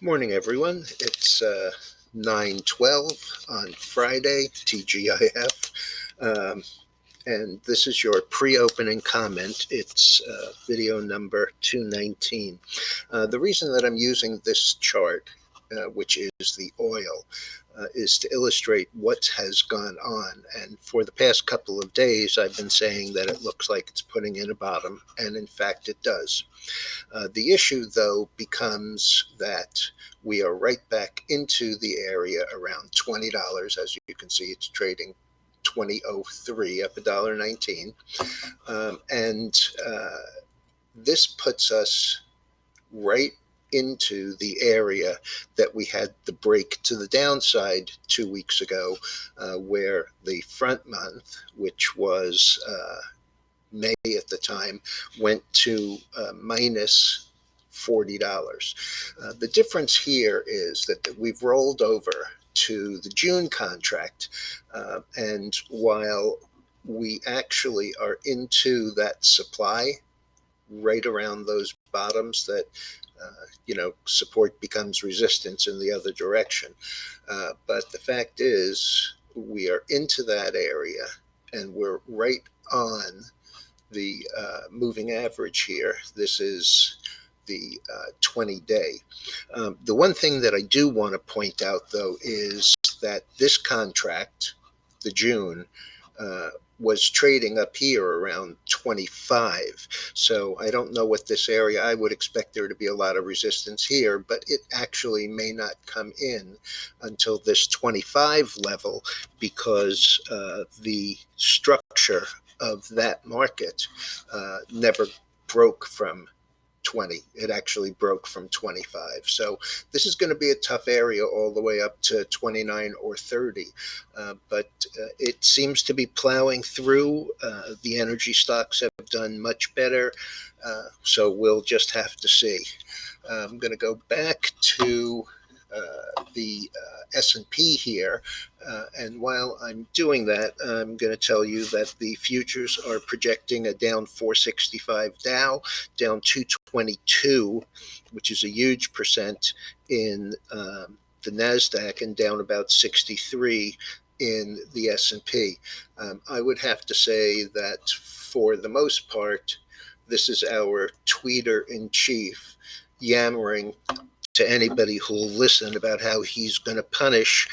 Morning, everyone. It's 9:12 on Friday, TGIF, um, and this is your pre-opening comment. It's video number 219. The reason that I'm using this chart, which is the oil, is to illustrate what has gone on. And for the past couple of days, I've been saying that it looks like it's putting in a bottom, and in fact, it does. The issue, though, becomes that we are right back into the area around $20. As you can see, it's trading 20.03, up $1.19. And this puts us right into the area that we had the break to the downside 2 weeks ago, where the front month, which was May at the time, went to minus $40. The difference here is that we've rolled over to the June contract, and while we actually are into that supply right around those bottoms that support becomes resistance in the other direction. But the fact is, we are into that area and we're right on the moving average here. This is the 20-day. The one thing that I do want to point out, though, is that this contract, the June, was trading up here around 25. So I don't know what this area, I would expect there to be a lot of resistance here, but it actually may not come in until this 25 level, because the structure of that market never broke from 20. It actually broke from 25. So this is going to be a tough area all the way up to 29 or 30. But it seems to be plowing through. The energy stocks have done much better. So we'll just have to see. I'm going to go back to the S&P here. And while I'm doing that, I'm going to tell you that the futures are projecting a down 465 Dow, down 222, which is a huge percent in the NASDAQ, and down about 63 in the S&P. I would have to say that for the most part, this is our tweeter-in-chief yammering to anybody who'll listen about how he's going to punish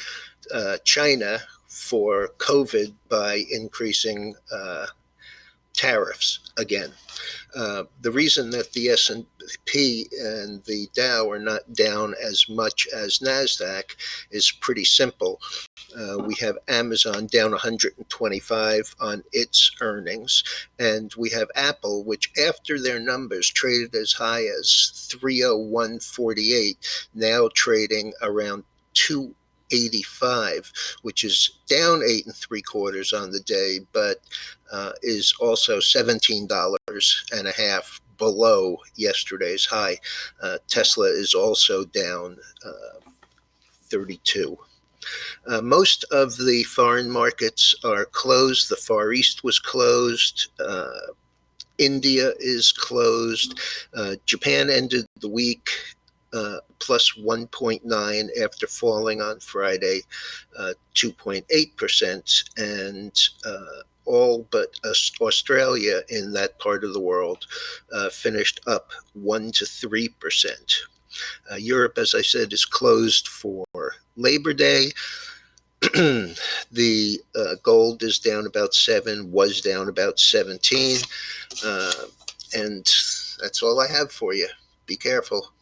China for COVID by increasing tariffs again. The reason that the S&P and the Dow are not down as much as NASDAQ is pretty simple. We have Amazon down 125 on its earnings, and we have Apple, which after their numbers traded as high as 301.48, now trading around 285, which is down 8.75 on the day, but is also $17.50 below yesterday's high. Tesla is also down 32. Most of the foreign markets are closed. The Far East was closed. India is closed. Japan ended the week plus 1.9 after falling on Friday 2.8%, and all but Australia in that part of the world finished up 1 to 3%. Europe, as I said, is closed for Labor Day. The gold is down about 7, was down about 17, and that's all I have for you. Be careful.